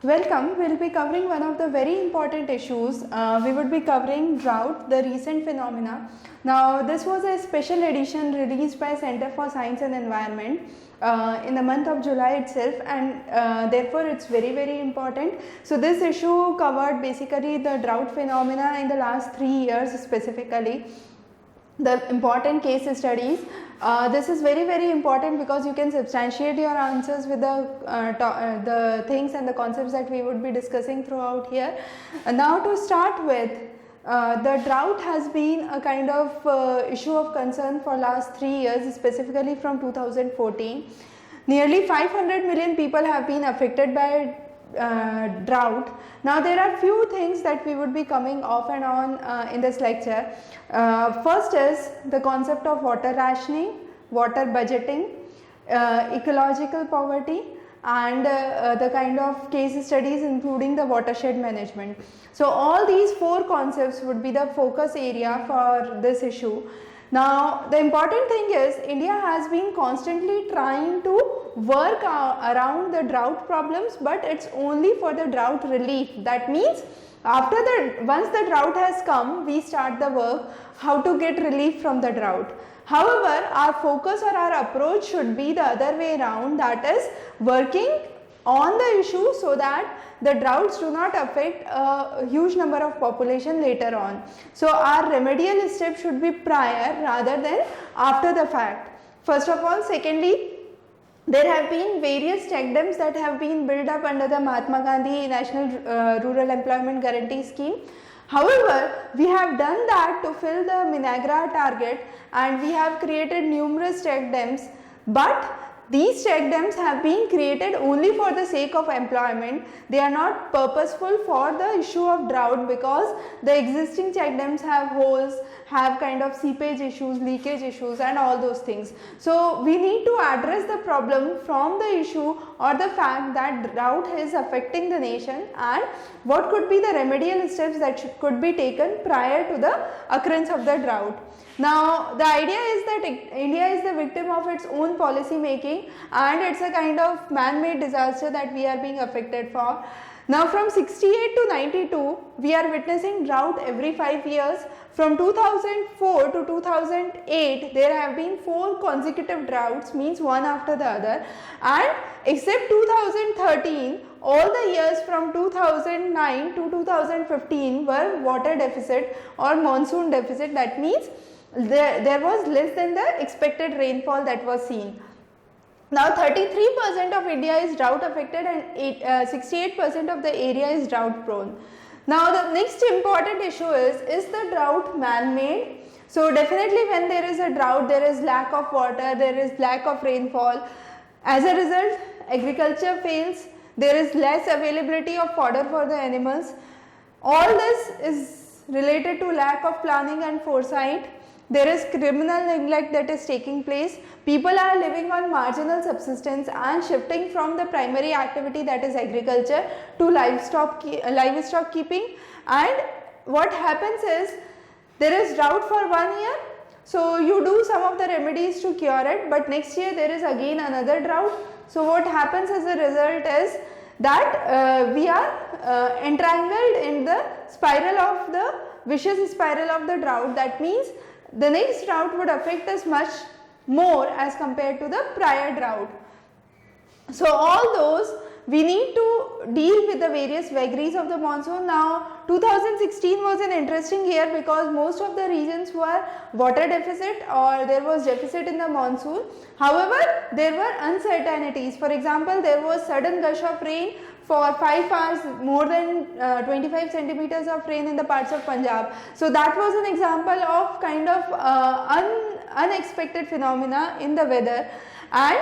Welcome. We'll be covering one of the very important issues. We would be covering drought, the recent phenomena. Now, this was a special edition released by Center for Science and Environment in the month of July itself, and therefore it's very important. So, this issue covered basically the drought phenomena in the last 3 years specifically. The important case studies. This is very important because you can substantiate your answers with the things and the concepts that we would be discussing throughout here. Now to start with, the drought has been a kind of issue of concern for last 3 years, specifically from 2014. Nearly 500 million people have been affected by drought. Now there are few things that we would be coming off and on in this lecture. First is the concept of water rationing, water budgeting, ecological poverty, and the kind of case studies including the watershed management. So all these 4 concepts would be the focus area for this issue. Now the important thing is India has been constantly trying to work around the drought problems, but it's only for the drought relief. That means once the drought has come, we start the work how to get relief from the drought. However, our focus or our approach should be the other way around, that is working on the issue so that the droughts do not affect a huge number of population later on. So our remedial step should be prior rather than after the fact. First of all. Secondly, there have been various check dams that have been built up under the Mahatma Gandhi National Rural Employment Guarantee Scheme. However, we have done that to fill the Minagra target, and we have created numerous check dams, but these check dams have been created only for the sake of employment. They are not purposeful for the issue of drought, because the existing check dams have holes, have kind of seepage issues, leakage issues, and all those things. So we need to address the problem from the issue or the fact that drought is affecting the nation, and what could be the remedial steps that could be taken prior to the occurrence of the drought. Now the idea is that India is the victim of its own policy making, and it's a kind of man-made disaster that we are being affected for. Now from 68 to 92, we are witnessing drought every 5 years. From 2004 to 2008, there have been 4 consecutive droughts, means one after the other, and except 2013, all the years from 2009 to 2015 were water deficit or monsoon deficit. That means there was less than the expected rainfall that was seen. Now 33% of India is drought affected, and 68% of the area is drought prone. Now the next important issue is the drought man-made? So definitely when there is a drought, there is lack of water, there is lack of rainfall. As a result, agriculture fails, there is less availability of fodder for the animals. All this is related to lack of planning and foresight. There is criminal neglect that is taking place. People are living on marginal subsistence and shifting from the primary activity, that is agriculture, to livestock keeping. And what happens is, there is drought for 1 year, so you do some of the remedies to cure it, but next year there is again another drought. So what happens as a result is that we are entrangled in the spiral of the vicious spiral of the drought. That means the next drought would affect us much more as compared to the prior drought. So all those we need to deal with the various vagaries of the monsoon. Now 2016 was an interesting year because most of the regions were water deficit or there was deficit in the monsoon. However, there were uncertainties. For example, there was sudden gush of rain for 5 hours, more than 25 centimeters of rain in the parts of Punjab. So that was an example of kind of unexpected phenomena in the weather. And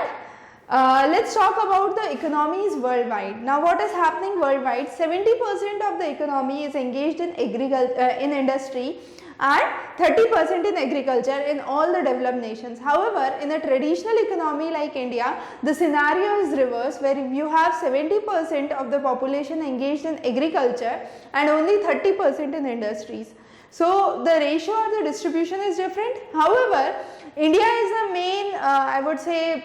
let's talk about the economies worldwide. Now what is happening worldwide? 70% of the economy is engaged in industry and 30% in agriculture in all the developed nations. However, in a traditional economy like India, the scenario is reversed, where you have 70% of the population engaged in agriculture and only 30% in industries. So the ratio or the distribution is different. However, India is the main, I would say,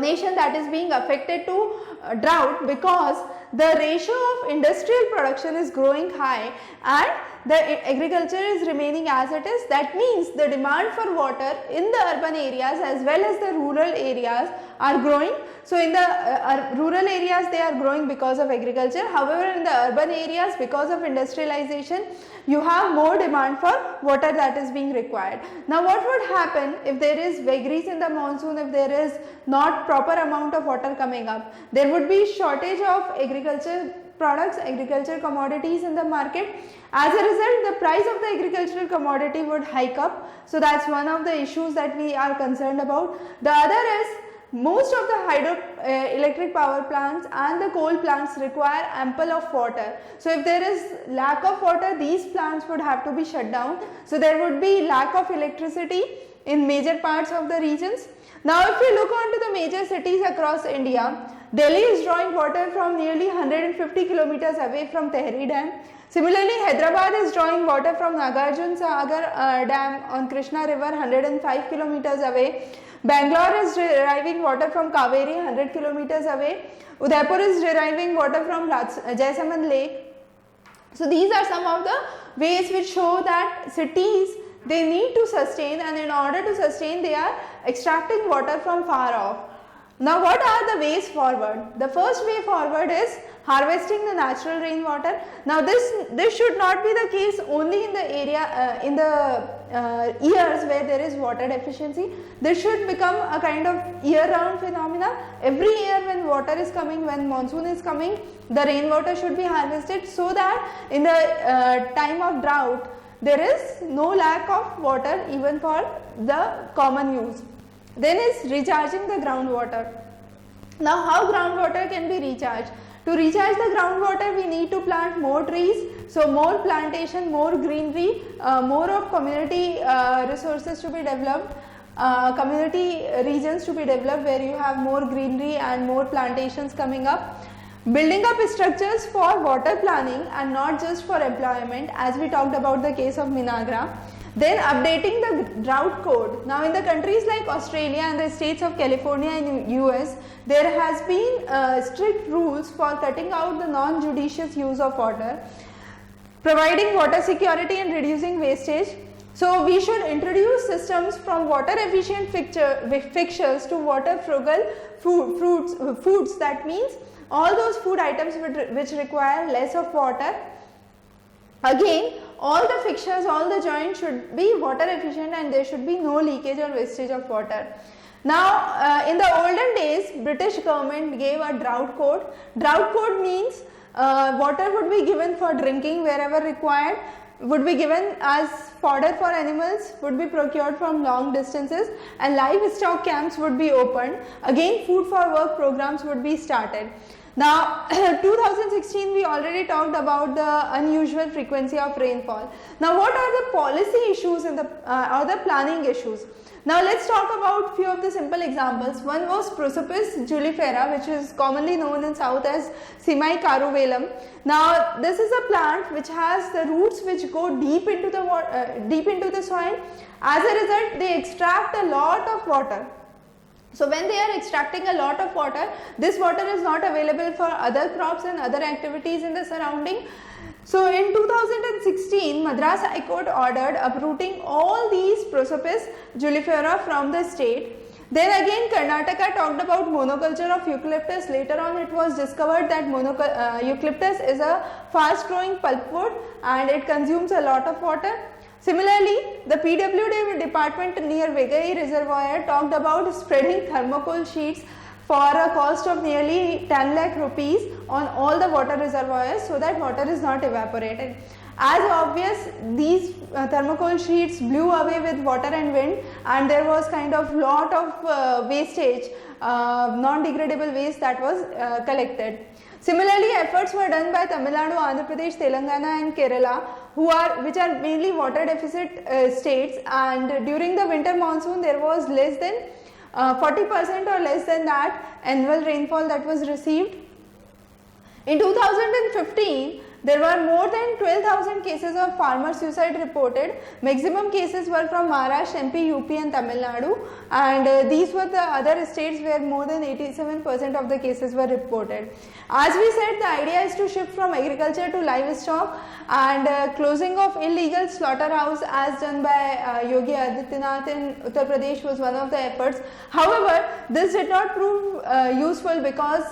nation that is being affected to drought, because the ratio of industrial production is growing high and the agriculture is remaining as it is. That means the demand for water in the urban areas as well as the rural areas are growing. So in the rural areas they are growing because of agriculture. However, in the urban areas, because of industrialization, you have more demand for water that is being required. Now what would happen if there is vagaries in the monsoon, if there is not proper amount of water coming up? There would be shortage of agriculture products, agriculture commodities in the market. As a result, the price of the agricultural commodity would hike up. So that's one of the issues that we are concerned about. The other is, most of the hydroelectric power plants and the coal plants require ample of water. So if there is lack of water, these plants would have to be shut down. So there would be lack of electricity in major parts of the regions. Now if we look onto the major cities across India, Delhi is drawing water from nearly 150 kilometers away from Tehri Dam. Similarly, Hyderabad is drawing water from Nagarjuna Sagar Dam on Krishna River 105 kilometers away. Bangalore is deriving water from Kaveri 100 kilometers away. Udaipur is deriving water from Jaisalmer Lake. So these are some of the ways which show that cities, they need to sustain, and in order to sustain they are extracting water from far off. Now what are the ways forward? The first way forward is harvesting the natural rainwater. Now this should not be the case only in the area years where there is water deficiency. This should become a kind of year-round phenomena. Every year when water is coming, when monsoon is coming, the rainwater should be harvested, so that in the time of drought there is no lack of water even for the common use. Then is recharging the groundwater. Now how groundwater can be recharged? To recharge the groundwater, we need to plant more trees. So more plantation, more greenery, more of community resources to be developed, community regions to be developed where you have more greenery and more plantations coming up. Building up structures for water planning and not just for employment, as we talked about the case of Minagra. Then updating the drought code. Now in the countries like Australia and the states of California and US, there has been strict rules for cutting out the non-judicious use of water, providing water security and reducing wastage. So we should introduce systems from water efficient fixtures to water frugal foods. That means all those food items which require less of water. Again, all the fixtures, all the joints should be water efficient and there should be no leakage or wastage of water. Now, in the olden days, British government gave a drought code. Drought code means water would be given for drinking wherever required, would be given as fodder for animals, would be procured from long distances, and livestock camps would be opened. Again, food for work programs would be started. Now 2016 we already talked about the unusual frequency of rainfall. Now what are the policy issues in the or the planning issues? Now let's talk about few of the simple examples. One was Prosopis julifera, which is commonly known in south as Simai caruvelum. Now this is a plant which has the roots which go deep into the soil. As a result, they extract a lot of water. So when they are extracting a lot of water, this water is not available for other crops and other activities in the surrounding. So in 2016, Madras High Court ordered uprooting all these Prosopis julifera from the state. Then again Karnataka talked about monoculture of eucalyptus. Later on it was discovered that eucalyptus is a fast growing pulpwood and it consumes a lot of water. Similarly, the PWD department near Vegai Reservoir talked about spreading thermocol sheets for a cost of nearly 10 lakh rupees on all the water reservoirs so that water is not evaporated. As obvious, these thermocol sheets blew away with water and wind, and there was kind of lot of wastage, non-degradable waste that was collected. Similarly, efforts were done by Tamil Nadu, Andhra Pradesh, Telangana and Kerala, which are mainly water deficit states, and during the winter monsoon there was less than 40% or less than that annual rainfall that was received. In 2015, There were more than 12,000 cases of farmer suicide reported. Maximum cases were from Maharashtra, MP, UP and Tamil Nadu, and these were the other states where more than 87% of the cases were reported. As we said, the idea is to shift from agriculture to livestock, and closing of illegal slaughterhouse as done by Yogi Adityanath in Uttar Pradesh was one of the efforts. However, this did not prove useful because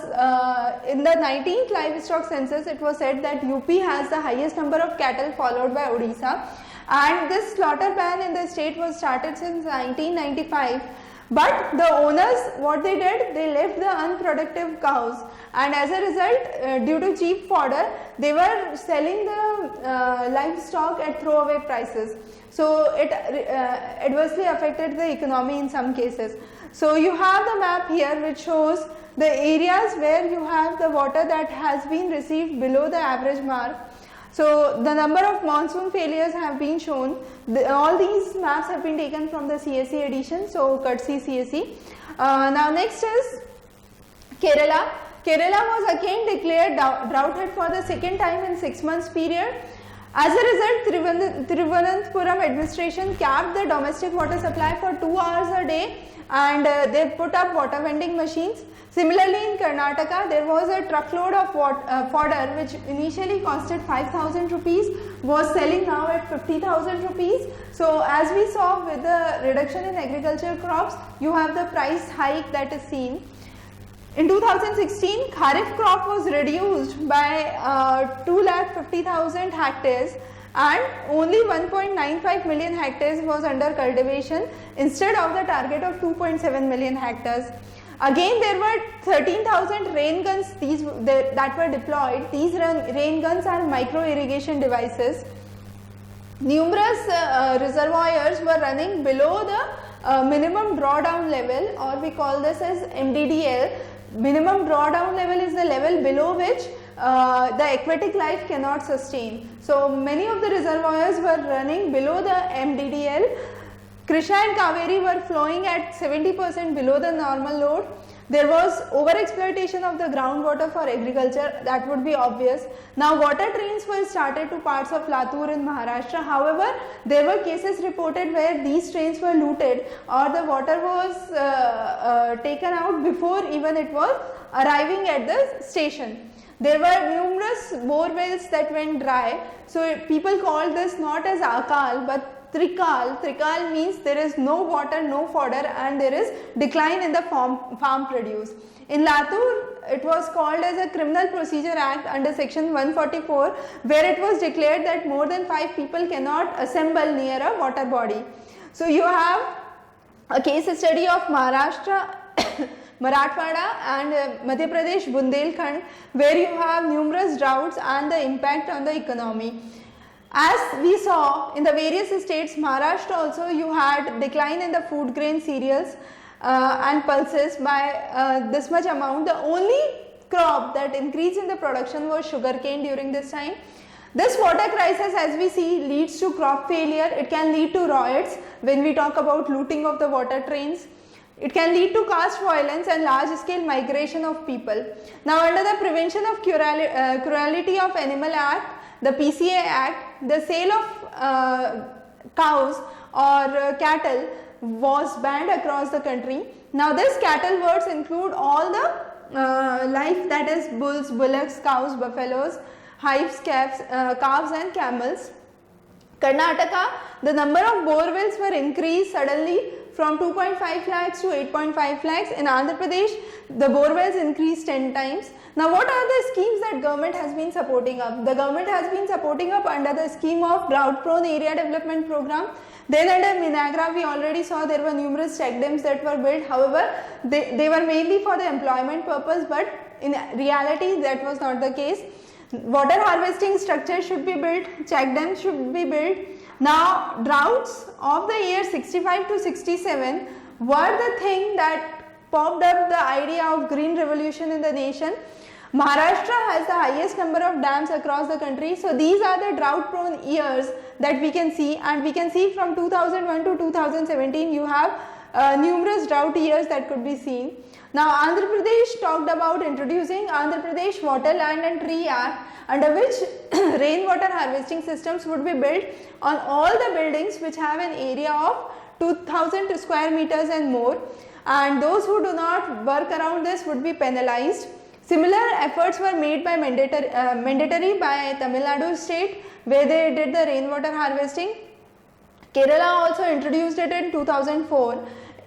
in the 19th livestock census it was said that UP has the highest number of cattle, followed by Odisha, and this slaughter ban in the state was started since 1995. But the owners, what they did, they left the unproductive cows, and as a result, due to cheap fodder, they were selling the livestock at throwaway prices. So it adversely affected the economy in some cases. So you have the map here which shows the areas where you have the water that has been received below the average mark. So the number of monsoon failures have been shown. All these maps have been taken from the CSE edition, so courtesy CSE. Now next is Kerala. Kerala was again declared droughted for the second time in 6 months period. As a result, Thiruvananthapuram administration capped the domestic water supply for 2 hours a day, and they put up water vending machines. Similarly, in Karnataka, there was a truckload of fodder which initially costed 5,000 rupees, was selling now at 50,000 rupees. So as we saw with the reduction in agricultural crops, you have the price hike that is seen. In 2016, Kharif crop was reduced by 2,50,000 hectares, and only 1.95 million hectares was under cultivation instead of the target of 2.7 million hectares. Again, there were 13,000 rain guns that were deployed. These rain guns are micro irrigation devices. Numerous reservoirs were running below the minimum drawdown level, or we call this as MDDL. Minimum drawdown level is the level below which the aquatic life cannot sustain. So many of the reservoirs were running below the MDDL. Krishna and Kaveri were flowing at 70% below the normal load. There was over-exploitation of the groundwater for agriculture, that would be obvious. Now water trains were started to parts of Latur in Maharashtra. However, there were cases reported where these trains were looted, or the water was taken out before even it was arriving at the station. There were numerous bore wells that went dry. So people called this not as Akal but Trikal. Trikal means there is no water, no fodder, and there is decline in the farm produce. In Latur, it was called as a Criminal Procedure Act under section 144, where it was declared that more than 5 people cannot assemble near a water body. So you have a case study of Maharashtra, Marathwada and Madhya Pradesh, Bundelkhand, where you have numerous droughts and the impact on the economy. As we saw in the various states, Maharashtra also, you had decline in the food grain cereals and pulses by this much amount. The only crop that increased in the production was sugarcane during this time. This water crisis, as we see, leads to crop failure. It can lead to riots when we talk about looting of the water trains. It can lead to caste violence and large scale migration of people. Now under the Prevention of Cruelty of Animal Act, the PCA Act, the sale of cows or cattle was banned across the country. Now this cattle words include all the life, that is bulls, bullocks, cows, buffaloes, hives, calves and camels. Karnataka, the number of bore wells were increased suddenly from 2.5 lakhs to 8.5 lakhs. In Andhra Pradesh, the bore wells increased 10 times. Now what are the schemes that government has been supporting up? The government has been supporting up under the scheme of drought prone area development program. Then under Minagra, we already saw there were numerous check dams that were built. However, they were mainly for the employment purpose, but in reality that was not the case. Water harvesting structures should be built, check dams should be built. Now droughts of the year 65 to 67 were the thing that popped up the idea of green revolution in the nation. Maharashtra has the highest number of dams across the country. So these are the drought prone years that we can see, and we can see from 2001 to 2017 you have numerous drought years that could be seen. Now Andhra Pradesh talked about introducing Andhra Pradesh Water, Land and Tree Act, under which rainwater harvesting systems would be built on all the buildings which have an area of 2000 square meters and more, and those who do not work around this would be penalized. Similar efforts were made by mandatory by Tamil Nadu state, where they did the rainwater harvesting. Kerala also introduced it in 2004.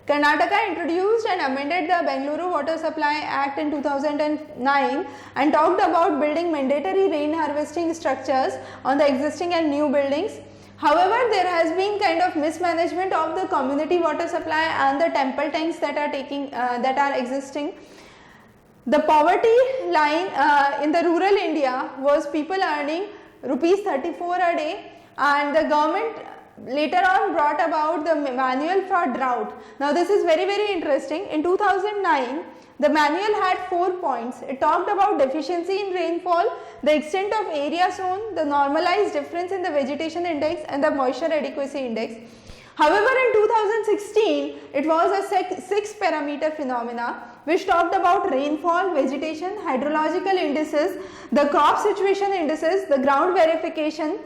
Karnataka introduced and amended the Bengaluru Water Supply Act in 2009 and talked about building mandatory rain harvesting structures on the existing and new buildings. However, there has been kind of mismanagement of the community water supply and the temple tanks that are existing. The poverty line in the rural India was people earning rupees 34 a day, and the government later on brought about the manual for drought. Now this is very interesting. In 2009, the manual had 4 points. It talked about deficiency in rainfall, the extent of area sown, the normalized difference in the vegetation index and the moisture adequacy index. However, in 2016, it was a 6 parameter phenomena which talked about rainfall, vegetation, hydrological indices, the crop situation indices, the ground verification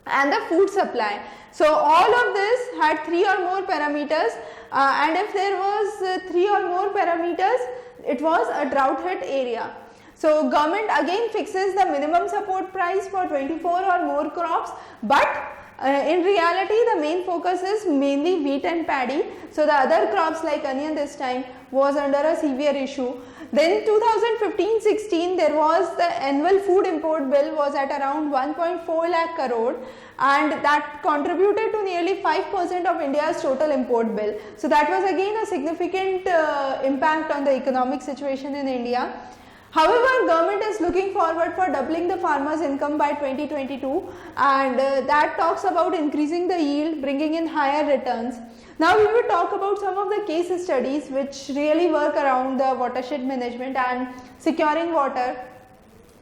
and the food supply. So all of this had 3 or more parameters, and if there was 3 or more parameters, it was a drought hit area. So government again fixes the minimum support price for 24 or more crops, but in reality the main focus is mainly wheat and paddy. So the other crops like onion this time was under a severe issue. Then 2015-16 there was the annual food import bill was at around 1.4 lakh crore, and that contributed to nearly 5% of India's total import bill. So that was again a significant impact on the economic situation in India. However, government is looking forward for doubling the farmers' income by 2022, and that talks about increasing the yield, bringing in higher returns. Now we will talk about some of the case studies which really work around the watershed management and securing water.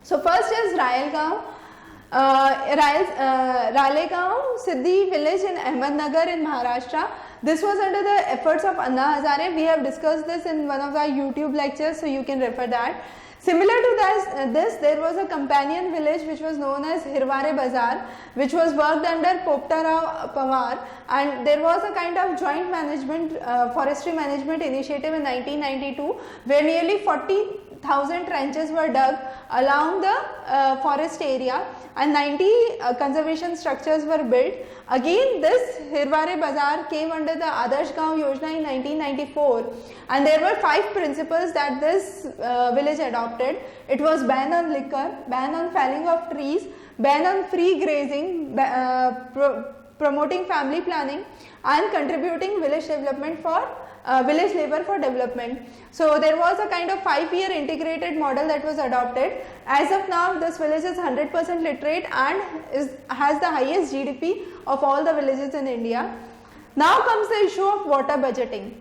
So first is Ralegaon Siddhi village in Ahmednagar in Maharashtra. This was under the efforts of Anna Hazare. We have discussed this in one of our YouTube lectures, so you can refer that. Similar to this, there was a companion village which was known as Hirware Bazar, which was worked under Popta Rao Pawar, and there was a kind of joint management, forestry management initiative in 1992, where nearly 40,000 trenches were dug along the forest area and 90 conservation structures were built. Again, this Hirware Bazar came under the Adarsh Gaon Yojana in 1994, and there were 5 principles that this village adopted. It was ban on liquor, ban on felling of trees, ban on free grazing, promoting family planning, and contributing village development for village labor for development. So there was a kind of 5-year integrated model that was adopted. As of now, this village is 100% literate and has the highest GDP of all the villages in India. Now comes the issue of water budgeting.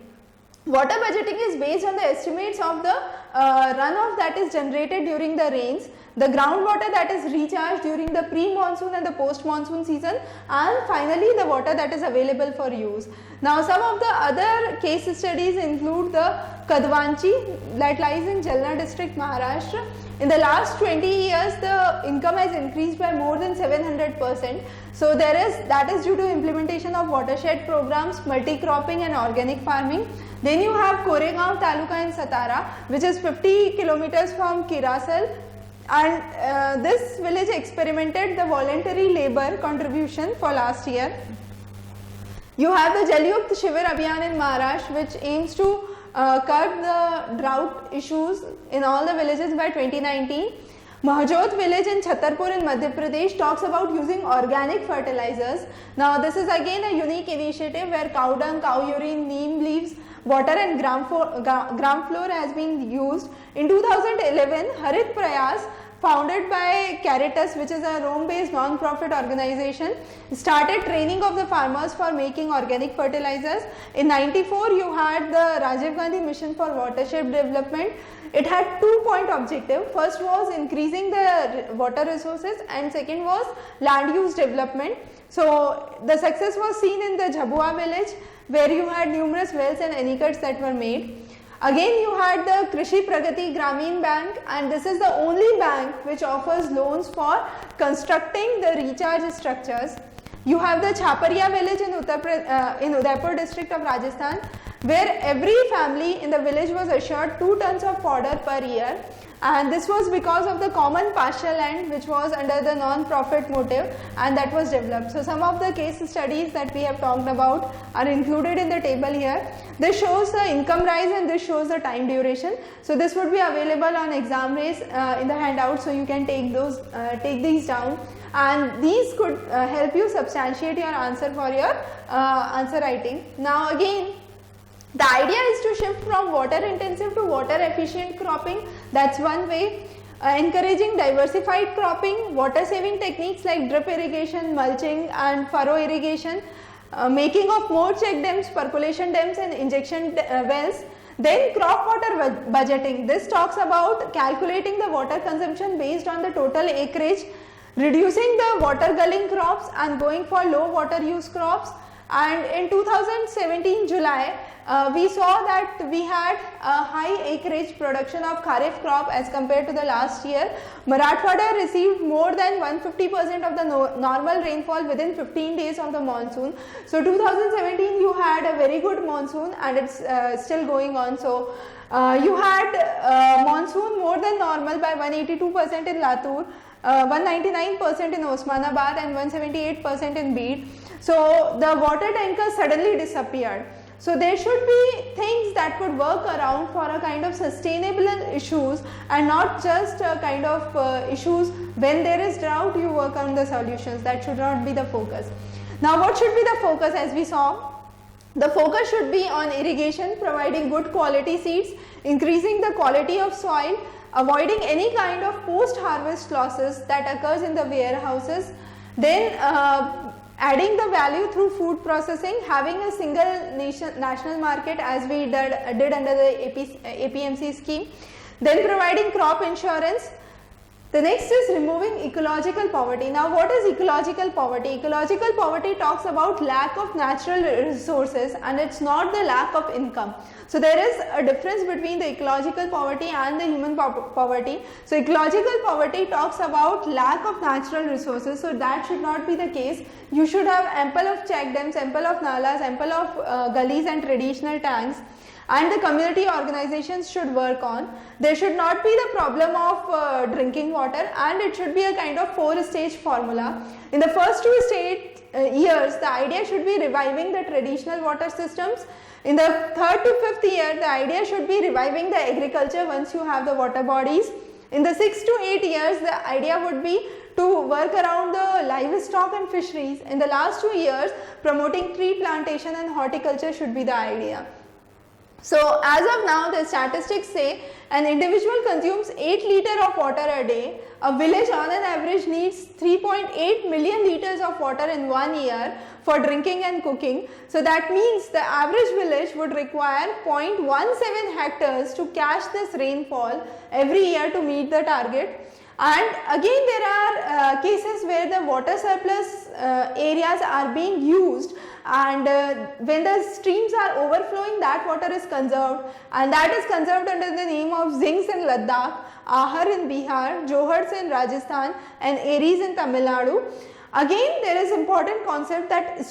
Water budgeting is based on the estimates of the runoff that is generated during the rains, the groundwater that is recharged during the pre-monsoon and the post-monsoon season, and finally the water that is available for use. Now some of the other case studies include the Kadwanchi that lies in Jalna district, Maharashtra. In the last 20 years, the income has increased by more than 700%. So that is due to implementation of watershed programs, multi-cropping and organic farming. Then you have Koregaon Taluka in Satara, which is 50 kilometers from Kirasal, and this village experimented the voluntary labor contribution for last year. You have the Jalyukt Shivir Abhiyan in Maharashtra, which aims to curb the drought issues in all the villages by 2019. Mahjot village in Chhatarpur in Madhya Pradesh talks about using organic fertilizers. Now this is again a unique initiative where cow dung, cow urine, neem leaves, water and gram flour has been used. In 2011, Harit Prayas, founded by Caritas, which is a Rome-based non-profit organization, started training of the farmers for making organic fertilizers. In 94, you had the Rajiv Gandhi Mission for Watershed Development. It had 2-point objective. First was increasing the water resources, and second was land use development. So the success was seen in the Jhabua village, where you had numerous wells and anicuts that were made. Again, you had the Krishi Pragati Gramin Bank, and this is the only bank which offers loans for constructing the recharge structures. You have the Chhaparia village in Udaipur district of Rajasthan, where every family in the village was assured 2 tons of fodder per year, and this was because of the common pasture land which was under the non-profit motive, and that was developed. So some of the case studies that we have talked about are included in the table here. This shows the income rise and this shows the time duration. So this would be available on Examrace in the handout, so you can take these down, and these could help you substantiate your answer for your answer writing. Now again, the idea is to shift from water intensive to water efficient cropping. That's one way. Encouraging diversified cropping, water saving techniques like drip irrigation, mulching and furrow irrigation, making of more check dams, percolation dams and injection wells. Then crop water budgeting. This talks about calculating the water consumption based on the total acreage, reducing the water gulling crops and going for low water use crops. And in 2017 July, we saw that we had a high acreage production of kharif crop as compared to the last year. Marathwada received more than 150% of the normal rainfall within 15 days of the monsoon. So 2017 you had a very good monsoon, and it's still going on. So you had monsoon more than normal by 182% in Latur, 199% in Osmanabad and 178% in Beed. So the water tankers suddenly disappeared. So there should be things that could work around for a kind of sustainable issues, and not just a kind of issues when there is drought you work on the solutions. That should not be the focus. Now what should be the focus? As we saw, the focus should be on irrigation, providing good quality seeds, increasing the quality of soil, avoiding any kind of post-harvest losses that occurs in the warehouses, then adding the value through food processing, having a single national market as we did under the APMC scheme, then providing crop insurance. The next is removing ecological poverty. Now what is ecological poverty? Ecological poverty talks about lack of natural resources, and it's not the lack of income. So there is a difference between the ecological poverty and the human poverty. So ecological poverty talks about lack of natural resources, so that should not be the case. You should have ample of check dams, ample of nalas, ample of gullies and traditional tanks, and the community organizations should work on. There should not be the problem of drinking water, and it should be a kind of 4-stage formula. In the first 2 years, the idea should be reviving the traditional water systems. In the 3rd to 5th year, the idea should be reviving the agriculture once you have the water bodies. In the 6 to 8 years, the idea would be to work around the livestock and fisheries. In the last 2 years, promoting tree plantation and horticulture should be the idea. So as of now, the statistics say an individual consumes 8 liters of water a day. A village on an average needs 3.8 million liters of water in 1 year for drinking and cooking. So that means the average village would require 0.17 hectares to catch this rainfall every year to meet the target. And again, there are cases where the water surplus areas are being used, and when the streams are overflowing, that water is conserved, and that is conserved under the name of Zings in Ladakh, Ahar in Bihar, Johars in Rajasthan and Aries in Tamil Nadu. Again, there is important concept that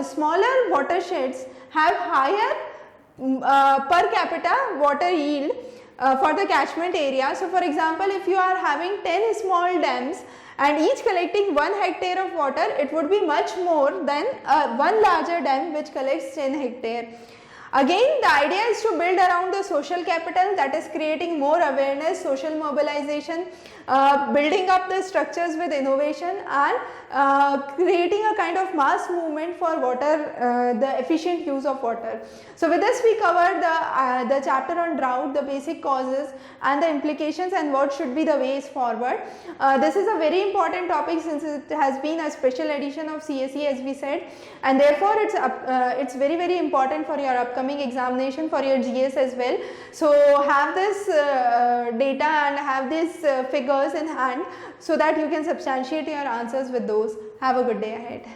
smaller watersheds have higher per capita water yield for the catchment area. So for example, if you are having 10 small dams and each collecting 1 hectare of water, it would be much more than one larger dam which collects 10 hectare. Again, the idea is to build around the social capital, that is creating more awareness, social mobilization, building up the structures with innovation, and creating a kind of mass movement for water, the efficient use of water. So with this we covered the chapter on drought, the basic causes and the implications, and what should be the ways forward. This is a very important topic since it has been a special edition of CSE, as we said, and therefore it's very important for your upcoming examination, for your GS as well. So have this data and have these figures in hand so that you can substantiate your answers with those. Have a good day ahead.